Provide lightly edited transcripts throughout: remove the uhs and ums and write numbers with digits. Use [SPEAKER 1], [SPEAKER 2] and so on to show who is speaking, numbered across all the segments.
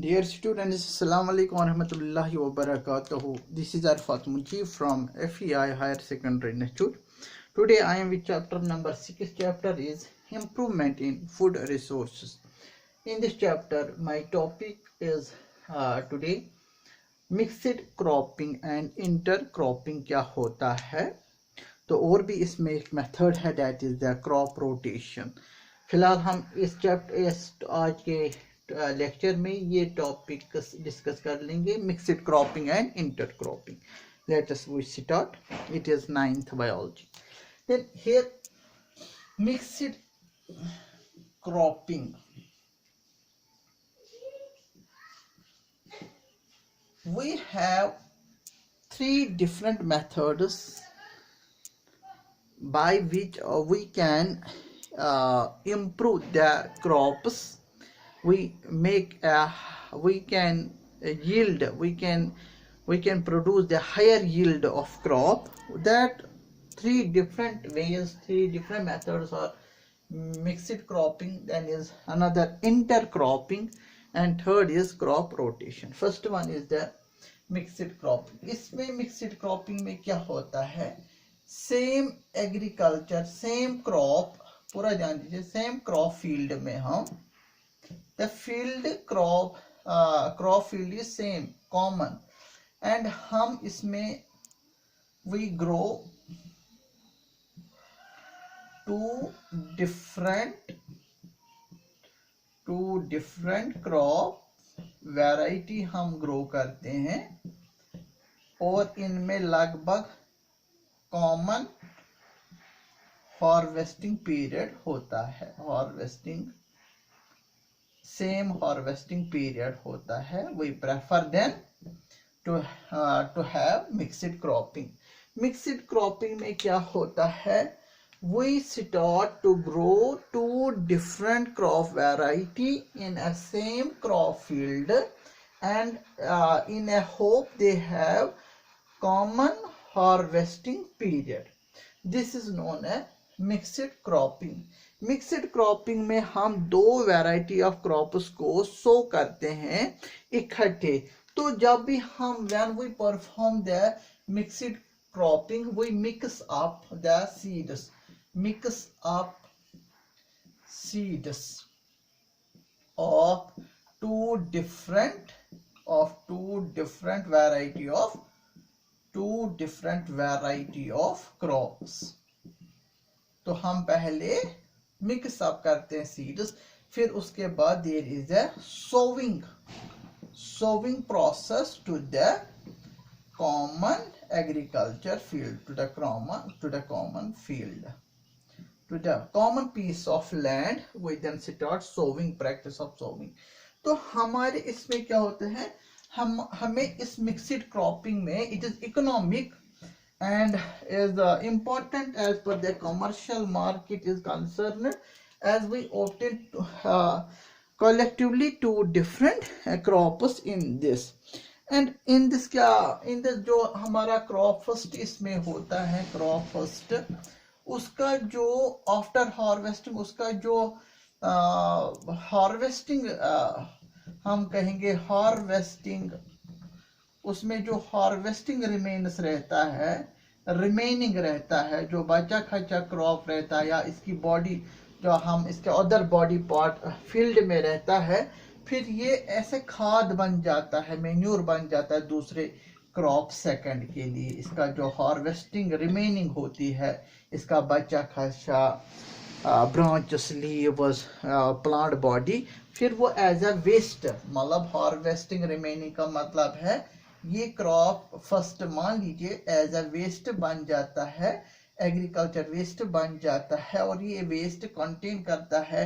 [SPEAKER 1] Dear students, Assalamu alaikum wa rahmatullahi wa barakatuhu. This is Arfat Muji from FEI Higher Secondary Institute. Today I am with chapter number 6. Chapter is Improvement in Food Resources. In this chapter, my topic is today Mixed Cropping and Intercropping क्या होता है. तो और भी इसमें एक method है, that is the crop rotation. फिलहाल हम इस आज के लेक्चर में ये टॉपिक डिस्कस कर लेंगे, mixed cropping and inter cropping. Let us we start. It is 9th biology. Then here mixed cropping, we have 3 different methods by which we can improve the crops. We can yield, we can produce the higher yield of crop. That 3 different ways, 3 different methods are mixed cropping, then is another intercropping, and third is crop rotation. First one is the mixed cropping. इसमें mixed cropping में क्या होता है, same agriculture, same crop, पूरा ध्यान दीजिए, same crop field में हम the field crop field is same, common, and हम इसमें we grow 2 different crop variety हम grow करते हैं, और इनमें लगभग कॉमन हार्वेस्टिंग पीरियड होता है, सेम हार्वेस्टिंग पीरियड होता है. We prefer then to have mixed cropping. Mixed cropping में क्या होता है, we start to grow 2 different crop variety in a same crop field, and in a hope they have common harvesting period. This is known as mixed cropping. Mixed cropping में हम 2 variety of crops को सो करते हैं इकट्ठे. तो जब भी हम when we perform the mixed cropping, we mix up the seeds of 2 different variety of crops. तो हम पहले मिक्स अप करते हैं सीड्स, फिर उसके बाद there is a sowing process to the common agriculture field, to the common piece of land. We then start sowing, practice of sowing. तो हमारे इसमें क्या होते हैं, हमें इस मिक्स्ड क्रॉपिंग में it is economic and is important as per the commercial market is concerned, as we obtain collectively 2 different crops in this. And in this जो हमारा crop first इसमें होता है, crop first उसका जो आफ्टर हार्वेस्टिंग, उसका जो हार्वेस्टिंग हम कहेंगे हार्वेस्टिंग, उसमें जो हार्वेस्टिंग रिमेनिंग रहता है, जो बचा खचा क्रॉप रहता है, या इसकी बॉडी जो हम इसके अदर बॉडी पार्ट फील्ड में रहता है, फिर ये ऐसे खाद बन जाता है, मेन्यूर बन जाता है दूसरे क्रॉप सेकंड के लिए. इसका जो हार्वेस्टिंग रिमेनिंग होती है, इसका बचा खचा ब्रांचेस, लीव्स, प्लांट बॉडी, फिर वो एज अ वेस्ट, मतलब हार्वेस्टिंग रिमेनिंग का मतलब है ये क्रॉप फर्स्ट मान लीजिए एज अ वेस्ट बन जाता है, एग्रीकल्चर वेस्ट बन जाता है, और ये वेस्ट कंटेन करता है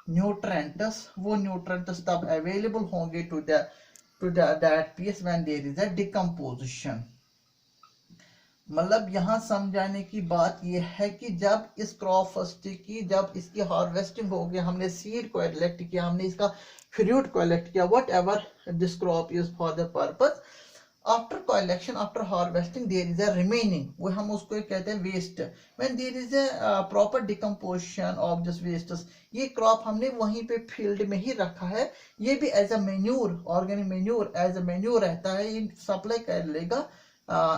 [SPEAKER 1] न्यूट्रेंट्स. वो न्यूट्रेंट्स तब अवेलेबल होंगे to that piece when there is a decomposition. मतलब यहाँ समझाने की बात यह है कि जब इस क्रॉप फर्स्ट की, जब इसकी हार्वेस्टिंग हो गई, हमने सीड को कलेक्ट किया, हमने इसका फ्रूट को कलेक्ट किया, whatever this crop is for the purpose, after collection after harvesting there is a remaining, वो हम उसको कहते हैं waste. When there is a proper decomposition of this wastes, ये क्रॉप हमने वहीं पे फील्ड में ही रखा है, ये भी as a manure, organic manure as a manure रहता है, ये सप्लाई कर लेगा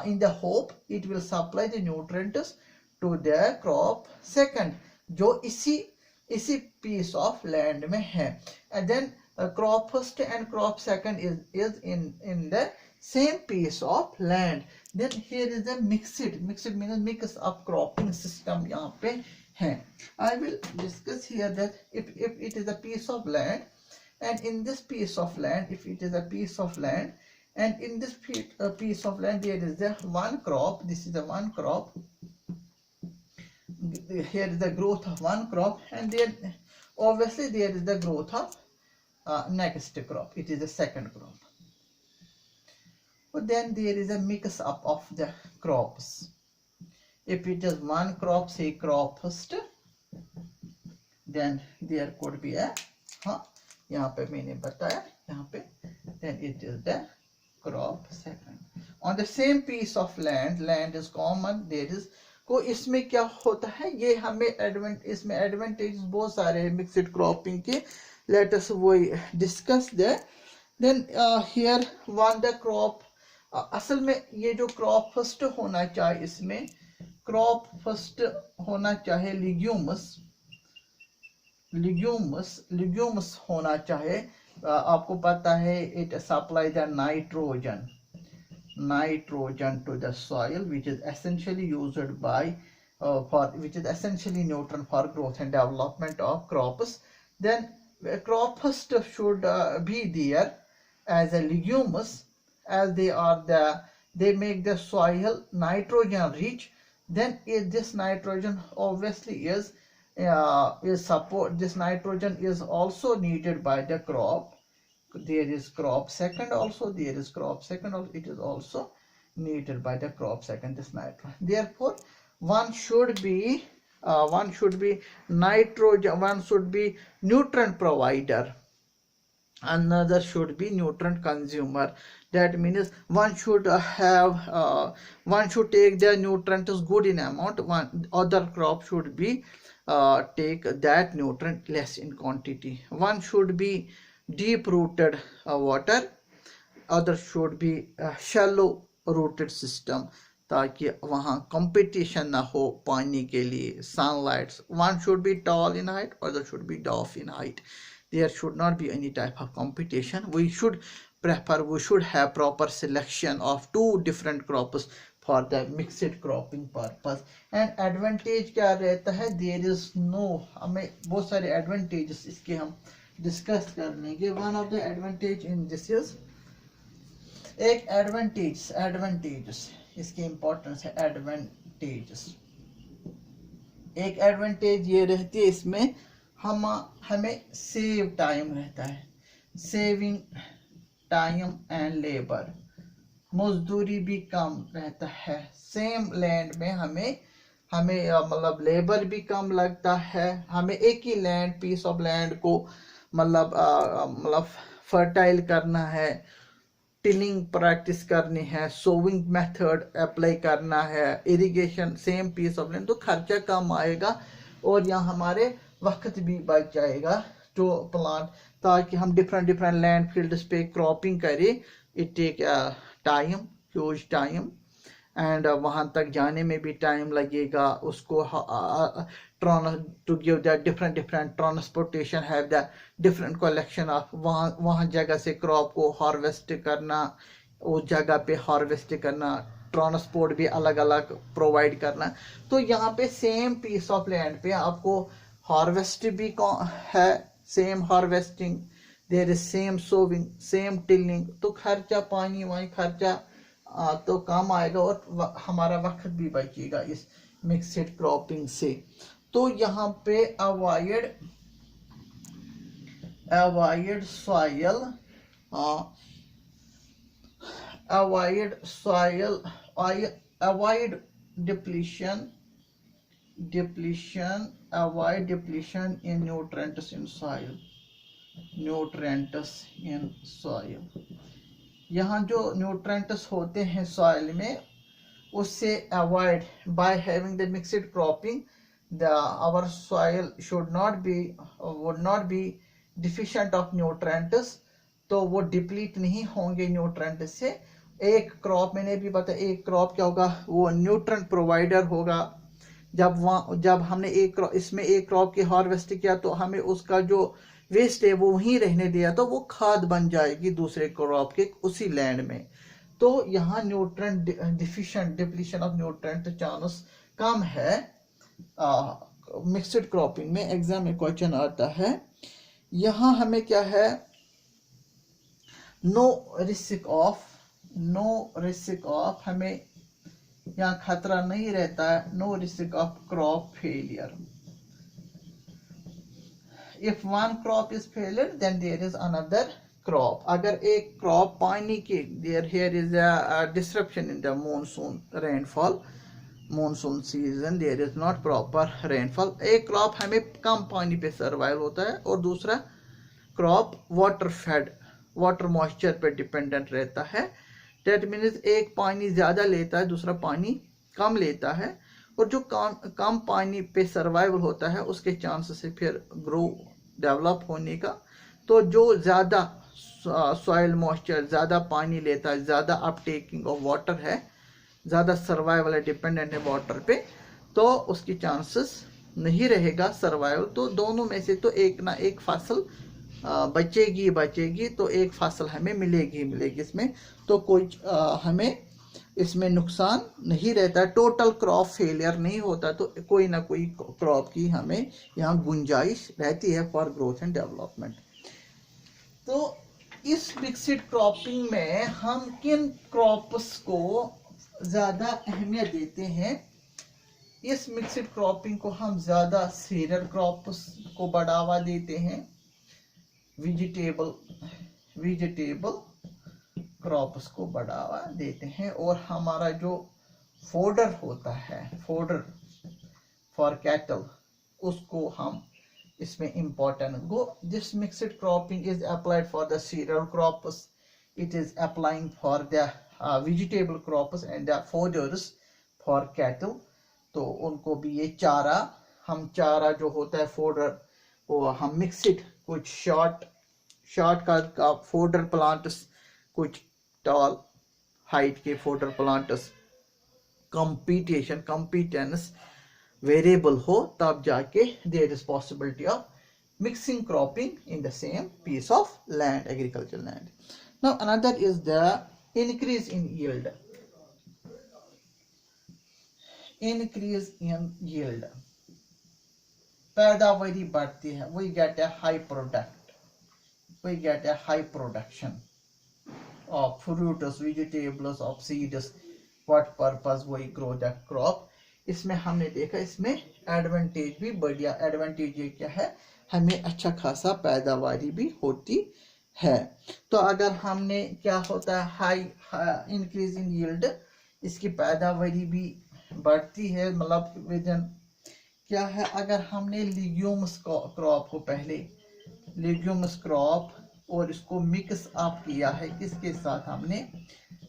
[SPEAKER 1] in the hope it will supply the nutrients to the crop second, जो इसी पीस ऑफ लैंड में है। And then crop first and crop second is in the same piece of land. Then here is a mixed means mix up cropping system यहाँ पे है। I will discuss here that if it is a piece of land, and in this piece of land, if it is a piece of land, and in this piece of land there is the one crop, this is the one crop, here is the growth of one crop, and then obviously there is the growth of next crop, it is the second crop. But then there is a mix up of the crops. If it is one crop, say crop first, then there could be a यहाँ पे मैंने बताया यहाँ पे, then it is the crop second. On the same piece of land is common, there is को इसमें क्या होता है, ये हमें इसमें एडवांटेज बहुत सारे हैं मिक्सड क्रॉपिंग के। Let us we discuss that. Then here one the crop, असल में ये जो crop first होना चाहिए, इसमें crop first होना चाहिए legumes होना चाहिए। आपको पता है it supply the nitrogen to the soil, which is essentially used by which is essentially nutrient for growth and development of crops. Then crop first should be there as a legumes, as they make the soil nitrogen rich. Then this nitrogen obviously is support, this nitrogen is also needed by the crop. There is crop second also, it is also needed by the crop second, this nitrogen. Therefore one should be nitrogen, one should be nutrient provider, another should be nutrient consumer. That means one should one should take the nutrients good in amount, one other crop should be take that nutrient less in quantity. One should be deep rooted water, other should be shallow rooted system, ताकि वहाँ competition ना हो पानी के लिए, sunlight. One should be tall in height, other should be dwarf in height. There should not be any type of competition. We should have proper selection of two different crops for the mixed cropping purpose. And advantage क्या रहता है, there is no, हमें बहुत सारे advantages इसके हम discuss कर लेंगे. One of the advantage in this is, एक advantages इसकी इंपॉर्टेंस है. एक एडवांटेज ये रहती है इसमें, हमें सेव टाइम रहता है, सेविंग टाइम एंड लेबर, मजदूरी भी कम रहता है. सेम लैंड में हमें मतलब लेबर भी कम लगता है. हमें एक ही लैंड, पीस ऑफ लैंड को मतलब फर्टाइल करना है, टिलिंग प्रैक्टिस करनी है, सोविंग मेथड अप्लाई करना है, irrigation same piece of land, तो खर्चा कम आएगा और यहाँ हमारे वक्त भी बच जाएगा टू प्लांट, ताकि हम डिफरेंट लैंड फील्ड्स पे क्रॉपिंग करें. It take time, huge time, and वहाँ तक जाने में भी टाइम लगेगा. उसको to give the different transportation, have the different collection of वहाँ जगह से क्रॉप को हार्वेस्ट करना, उस जगह पे हार्वेस्ट करना, ट्रांसपोर्ट भी अलग अलग प्रोवाइड करना. तो यहाँ पे सेम पीस ऑफ लैंड पे आपको हार्वेस्ट भी है, same harvesting, there is same sowing, same tilling, तो खर्चा पानी वानी खर्चा तो कम आएगा और हमारा वक्त भी बचेगा इस मिक्सड क्रॉपिंग से. तो यहाँ पे avoid depletion in nutrients in soil. यहाँ जो न्यूट्रेंट्स होते हैं सॉइल में, उससे avoid by having the mixed cropping the our soil would not be deficient of nutrients, तो वो डिप्लीट नहीं होंगे न्यूट्रेंट से। एक क्रॉप, मैंने भी बताया, एक क्रॉप क्या होगा, वो न्यूट्रेंट प्रोवाइडर होगा। जब हमने इसमें एक क्रॉप की हार्वेस्ट किया तो हमें उसका जो वेस्ट है वो वहीं रहने दिया, तो वो खाद बन जाएगी दूसरे क्रॉप के उसी लैंड में। तो यहाँ nutrient depletion of nutrient chance कम है मिक्सड क्रॉपिंग में। एग्जाम में क्वेश्चन आता है, यहाँ हमें क्या है, नो रिस्क ऑफ, हमें यहाँ खतरा नहीं रहता है, no risk of crop failure. If one crop is failure then there is another crop. अगर एक क्रॉप पानी की, here is a disruption in the monsoon season, there is not proper rainfall। एक क्रॉप हमें कम पानी पे सर्वाइव होता है और दूसरा क्रॉप वाटर मॉइस्चर पे डिपेंडेंट रहता है। दैट मीन्स एक पानी ज़्यादा लेता है, दूसरा पानी कम लेता है, और जो कम पानी पे सर्वाइवल होता है उसके चांसेस है फिर ग्रो डेवलप होने का। तो जो ज़्यादा सॉइल मॉइस्चर, ज़्यादा पानी लेता है, ज़्यादा अपटेकिंग ऑफ वाटर है, ज़्यादा सर्वाइवल है, डिपेंडेंट है वाटर पे, तो उसकी चांसेस नहीं रहेगा सर्वाइवल। तो दोनों में से तो एक ना एक फसल बचेगी, तो एक फसल हमें मिलेगी इसमें, तो कोई हमें इसमें नुकसान नहीं रहता, टोटल क्रॉप फेलियर नहीं होता, तो कोई ना कोई क्रॉप की हमें यहाँ गुंजाइश रहती है फॉर ग्रोथ एंड डेवलपमेंट। तो इस मिक्सड क्रॉपिंग में हम किन क्रॉप्स को ज़्यादा अहमियत देते हैं? इस मिक्सड क्रॉपिंग को हम ज़्यादा सीरियल क्रॉप्स को बढ़ावा देते हैं, वेजिटेबल क्रॉप्स को बढ़ावा देते हैं, और हमारा जो फोडर होता है, फोडर फॉर कैटल, उसको हम इसमें important go. This mixed cropping is applied for the cereal crops, it is applying for the vegetable crops and the fodders for cattle. तो उनको भी ये चारा जो होता है फोडर, वो हम मिक्सड, कुछ शॉर्ट का फोडर प्लांट्स, कुछ टॉल हाइट के फोडर प्लांट्स, कंपीटेंस वेरिएबल हो, तब जाके there is possibility of mixing cropping in the same piece of land, agriculture land. Now another is the increase in yield. पैदावारी बढ़ती है, we get a high production of fruits, vegetables, of seeds. What purpose we grow the crop? इसमें हमने देखा, इसमें advantage भी बढ़िया। Advantage ये क्या है, हमें अच्छा खासा पैदावारी भी होती है। तो अगर हमने, क्या होता है, हाई इंक्रीज इन यील्ड, इसकी पैदावारी भी बढ़ती है, मतलब विजन क्या है, अगर हमने लिग्यूम्स क्रॉप को पहले लिग्यूम्स क्रॉप और इसको मिक्स अप किया है, किसके साथ, हमने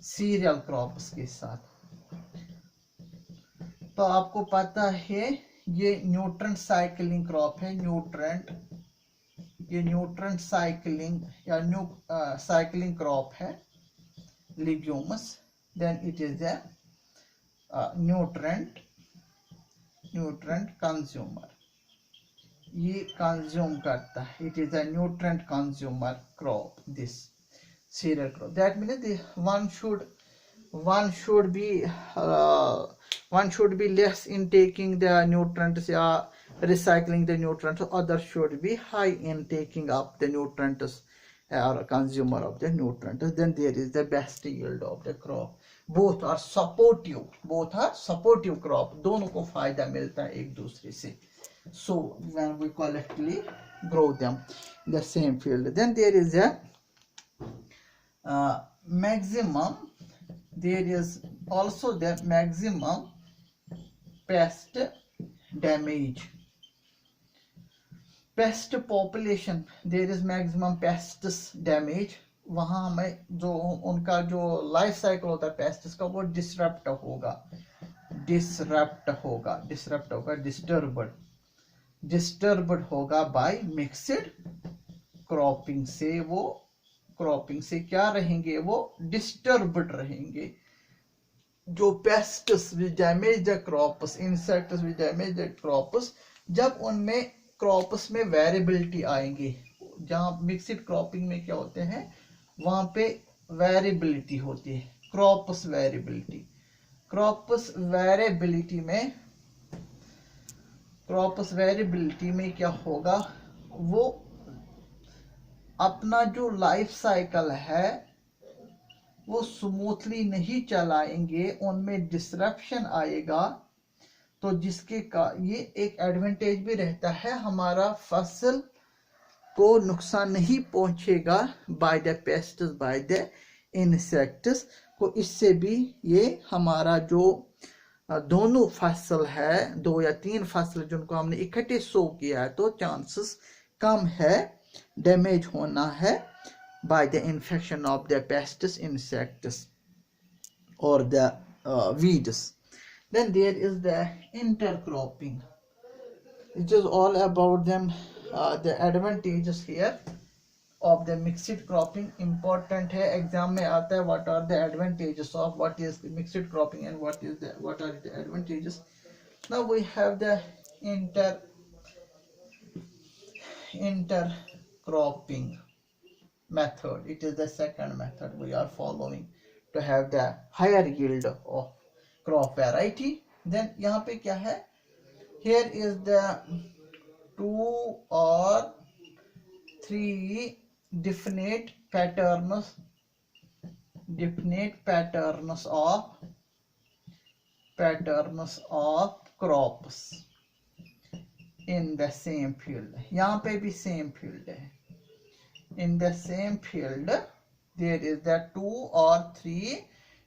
[SPEAKER 1] सीरियल क्रॉप्स के साथ, तो आपको पता है ये न्यूट्रेंट साइकिलिंग क्रॉप है। ये न्यूट्रेंट साइकिलिंग या साइकिलिंग क्रॉप है legumes. Then it is a nutrient consumer, ये कंज्यूम करता है, it is a nutrient consumer crop, this cereal crop. That means one should be less in taking the nutrients या recycling the nutrients, other should be high in taking up the nutrients or consumer of the nutrients, then there is the best yield of the crop. both are supportive crop, दोनों को फायदा मिलता है एक दूसरे से। So when we collectively grow them in the same field, then there is a maximum pest damage, pest population, there is maximum pests damage वहाँ हमें जो उनका जो लाइफ साइकिल होता है पेस्ट्स का वो डिसरप्ट होगा, डिस्टर्ब्ड होगा बाय मिक्सड क्रॉपिंग से। वो क्रॉपिंग से क्या रहेंगे, वो डिस्टर्ब्ड रहेंगे। जो pests which damage the crops, insects which damage the crops, जब उनमें क्रॉप्स में वेरिएबिलिटी आएंगे, जहाँ मिक्सड क्रॉपिंग में क्या होते हैं, वहां पे वेरिएबिलिटी होती है, क्रॉप्स वेरिएबिलिटी में क्या होगा, वो अपना जो लाइफ साइकिल है वो स्मूथली नहीं चलाएंगे, उनमें डिसरप्शन आएगा। तो जिसके का ये एक एडवांटेज भी रहता है, हमारा फसल को नुकसान नहीं पहुंचेगा by the pests, by the insects को। इससे भी ये हमारा जो दोनों फसल है, 2 या 3 फसल जिनको हमने इकट्ठे सो किया है, तो चांसेस कम है डैमेज होना है by the infection of the pests, insects or the weeds. Then there is the intercropping. It is all about them, the advantages here of the mixed cropping. Important है, एग्जाम में आता है, what are the advantages of what is the mixed cropping and what are the advantages. Now we have the intercropping method. It is the second method we are following to have the higher yield of crop variety. Then यहाँ पे क्या है, here is the 2 or 3 definite patterns of crops in the same field. यहाँ पे भी same field है, in the same field there is the 2 or 3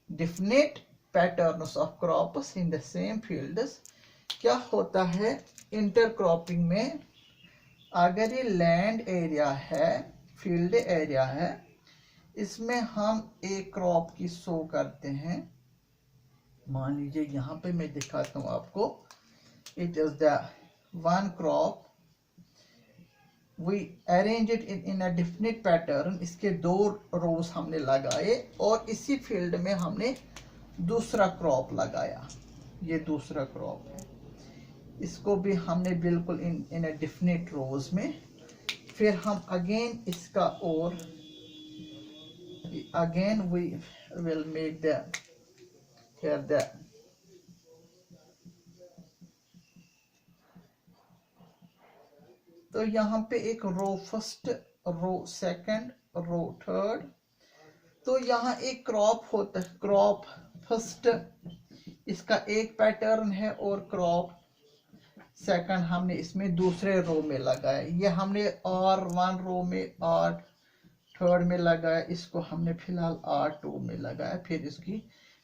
[SPEAKER 1] definite patterns of crops in the same fields. क्या होता है इंटरक्रॉपिंग में, अगर ये लैंड एरिया है, फील्ड एरिया है, इसमें हम एक क्रॉप की सो करते हैं। मान लीजिए यहाँ पे मैं दिखाता हूँ आपको, it is the one crop, we arrange it in a definite pattern. इसके 2 रोज हमने लगाए और इसी फील्ड में हमने दूसरा क्रॉप लगाया। ये दूसरा क्रॉप है, इसको भी हमने बिल्कुल इन a definite रोज में। फिर हम अगेन इसका और again we will make the here the तो यहाँ पे एक row first, row second, row third, तो यहाँ एक क्रॉप होता है, क्रॉप फर्स्ट इसका एक पैटर्न है और क्रॉप सेकंड हमने इसमें दूसरे रो में लगाया। ये हमने R1 रो में, R3 में लगाया, इसको हमने फिलहाल R2 में लगाया, फिर इसकी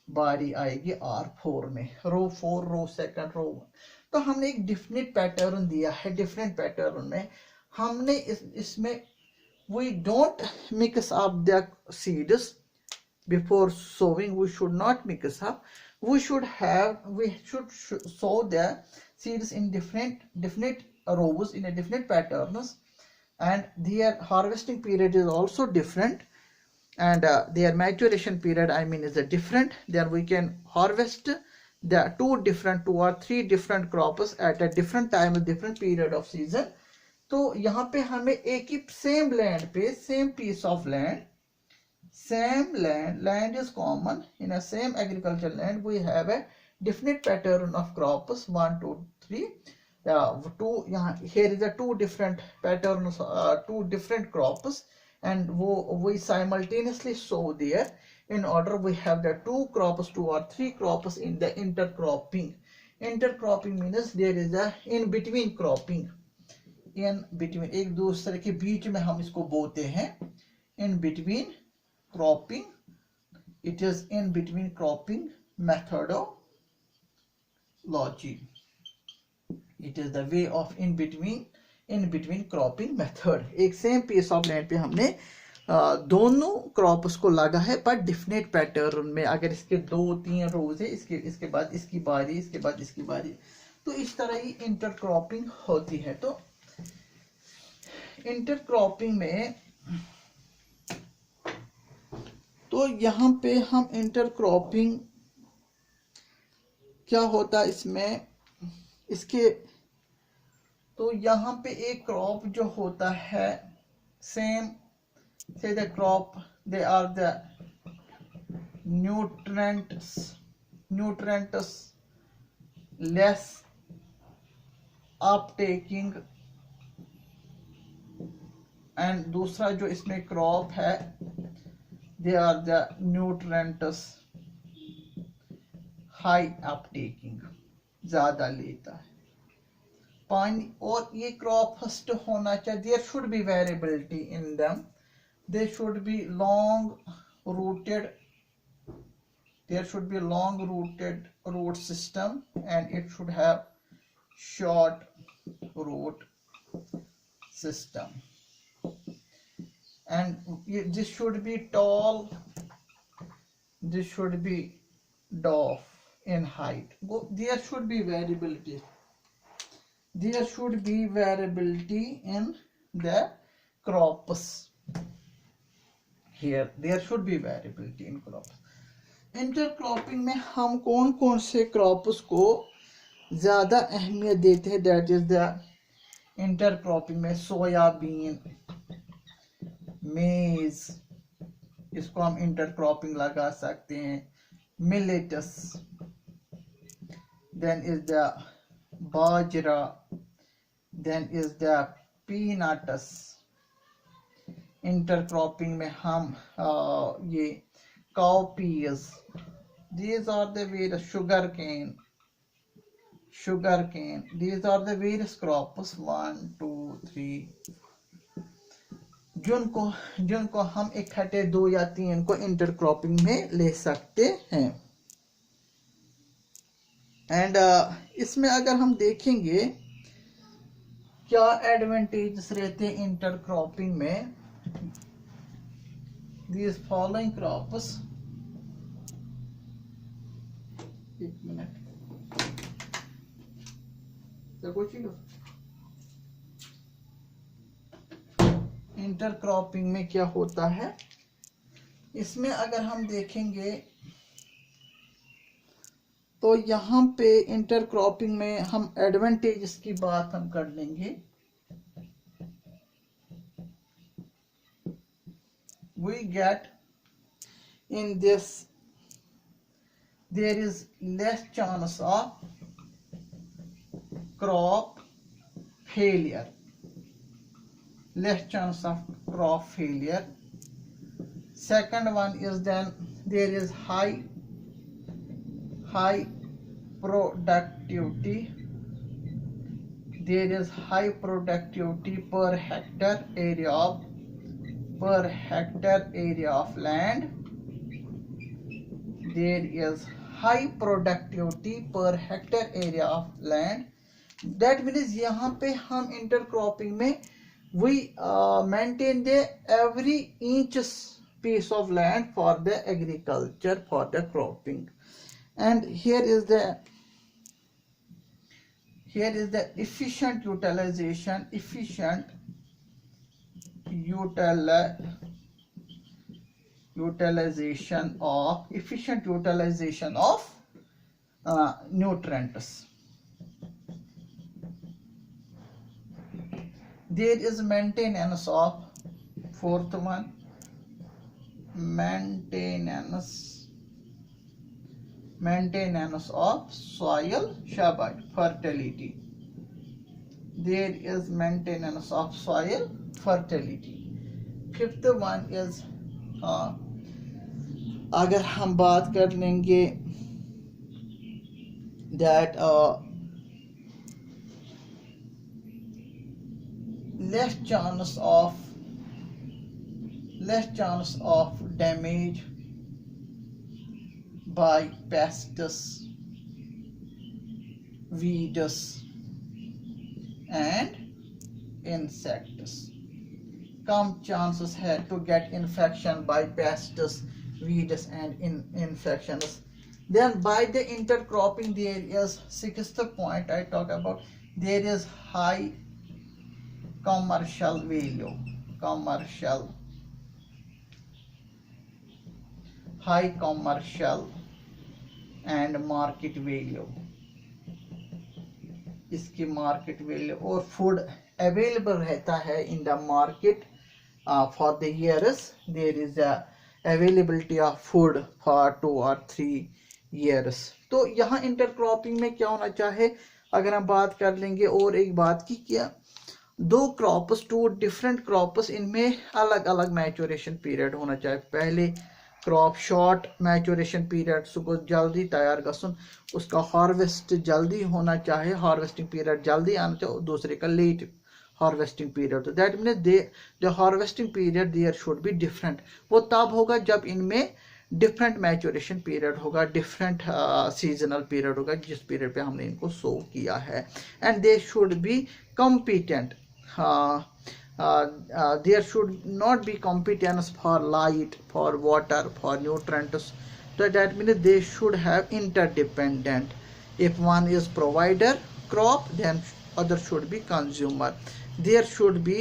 [SPEAKER 1] बारी आएगी R4 में, रो 4, रो सेकंड, रो 1। तो हमने एक डिफरेंट पैटर्न दिया है। डिफरेंट पैटर्न में हमने इसमें we don't mix up the seeds before sowing. We should not mix up. We should sow the seeds in different rows in a different patterns, and their harvesting period is also different, and their maturation period is a different. Then we can harvest the 2 or 3 different crops at a different time, a different period of season. तो यहाँ पे हमें एक ही same land पे, same piece of land, same land is common in a same agricultural land. We have a definite pattern of crops 1, 2, 3. Here is the 2 different patterns, 2 different crops, and we simultaneously sow there. In order we have the 2 crops, 2 or 3 crops in the intercropping. Intercropping means there is a in between cropping. In between, एक दूसरे के बीच में हम इसको बोते हैं, in between cropping. It is in between cropping methodology. It is the way of in between cropping method. एक same piece of land पे हमने दोनों क्रॉप्स को लगा है पर डिफरेंट पैटर्न में। अगर इसके 2-3 रोज है, इसके बाद इसकी बारी, इसके बाद इसकी बारी, तो इस तरह ही इंटरक्रॉपिंग होती है। तो इंटरक्रॉपिंग में तो यहाँ पे हम इंटरक्रॉपिंग क्या होता है इसमें, इसके तो यहाँ पे एक क्रॉप जो होता है same say the crop, they are the nutrients less uptaking, and दूसरा जो इसमें क्रॉप है they are the nutrients high uptaking, ज्यादा लेता है पानी। और ये क्रॉप फर्स्ट होना चाहिए, there should be variability in them, they should be long rooted, there should be long rooted root system, and it should have short root system, and this should be tall, this should be dwarf in height. There should be variability, there should be variability in the crops. Here there should be variability in crops. Intercropping में हम कौन कौन से crops को ज़्यादा अहमियत देते हैं, दैट इज द इंटरक्रॉपिंग में सोयाबीन, मेज, इसको हम इंटरक्रॉपिंग लगा सकते हैं, millets, then is the bajra, then is the peanuts. Intercropping में हम ये cowpeas, these are the various sugarcane, these are the various crops 1 2 3 जिनको हम इकट्ठे 2 या 3 को इंटरक्रॉपिंग में ले सकते हैं। एंड इसमें अगर हम देखेंगे क्या एडवांटेजेस रहते हैं इंटरक्रॉपिंग में, these following crops, एक मिनट इंटरक्रॉपिंग में क्या होता है, इसमें अगर हम देखेंगे तो यहाँ पे इंटरक्रॉपिंग में हम एडवांटेजेस की बात हम कर लेंगे। We get in this, there is less chance of crop failure, less chance of crop failure. Second one is then there is high productivity, there is high productivity per hectare area of land, there is high productivity per hectare area of land. That means यहाँ पे हम intercropping में we maintain the every inch piece of land for the agriculture, for the cropping. And here is the efficient utilization, efficient utilization of nutrients. There is maintenance of, fourth one, maintenance of soil fertility. There is maintenance of soil fertility. Fifth one is अगर हम बात कर लेंगे that less chance of damage by pests, weeds and insects come chances है to get infection by pests, weeds and infections. Then by the intercropping there is sixth point I talk about, there is high commercial value, high commercial and market value, इसकी market value और food available रहता है in the market for the years, there is a availability of food for 2 or 3 years. तो यहाँ intercropping में क्या होना चाहे अगर हम बात कर लेंगे, और एक बात की क्या, दो क्रॉप्स, 2 डिफरेंट क्रॉप्स, इनमें अलग अलग मैच्योरेशन पीरियड होना चाहिए. पहले क्रॉप शॉर्ट मैच्योरेशन पीरियड, सुबह जल्दी तैयार गसन, उसका हार्वेस्ट जल्दी होना चाहिए, हार्वेस्टिंग पीरियड जल्दी आना चाहिए, दूसरे का लेट हार्वेस्टिंग पीरियड. तो that means the harvesting period there should be different. वो तब होगा जब इनमें डिफरेंट मैच्योरेशन पीरियड होगा, डिफरेंट सीजनल पीरियड होगा, जिस पीरियड पे हमने इनको सो किया है. And they should be competent. There should not be competence for light, for water, for nutrients. So that means they should have interdependent. If one is provider crop, then other should be consumer. They should be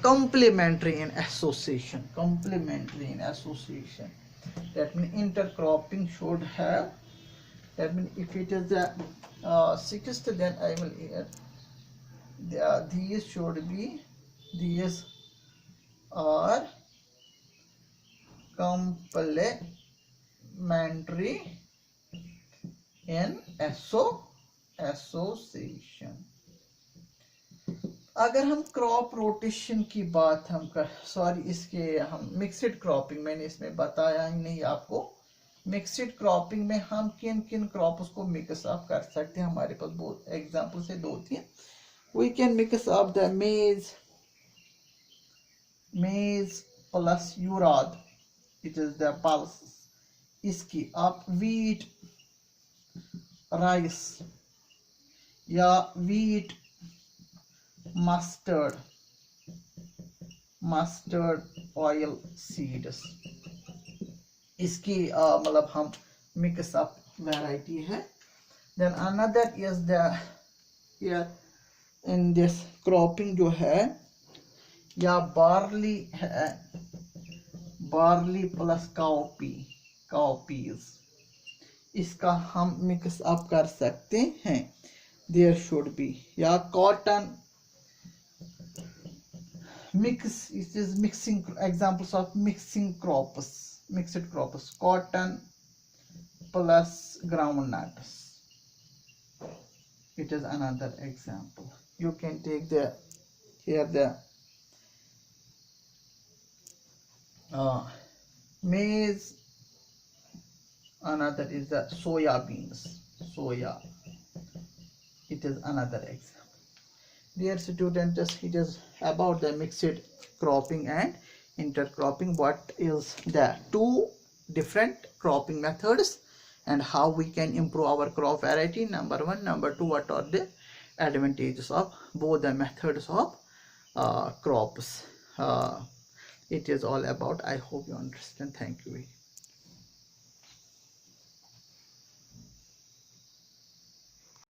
[SPEAKER 1] complementary in association. That means intercropping should have. That means if it is the sixth, then I will add. These should be, these are complementary in association. अगर हम crop rotation की बात हम कर, sorry इसके हम mixed cropping, मैंने इसमें बताया ही नहीं आपको. मिक्सड क्रॉपिंग में हम किन किन क्रॉप्स को मिक्स अप कर सकते हैं, हमारे पास बहुत एग्जांपल से 2-3. We can mix up the maize plus urad, it is the pulses. इसकी आप wheat, rice या wheat, mustard oil seeds, इसकी मतलब हम mix up variety है. Then another is the here in this cropping जो है, या बार्ली है, बार्ली प्लस काउपीज, इसका हम मिक्स अप कर सकते हैं. देयर शुड बी, या cotton mix, it is mixing examples of mixing crops, mixed crops, cotton plus groundnuts, it is another example. You can take the here the maize, another is the soya beans, it is another example. Dear students, it is about the mixed cropping and intercropping. What is the 2 different cropping methods and how we can improve our crop variety, number 1. Number 2, what are the advantages of both the methods of crops. It is all about. I hope you understand. Thank you.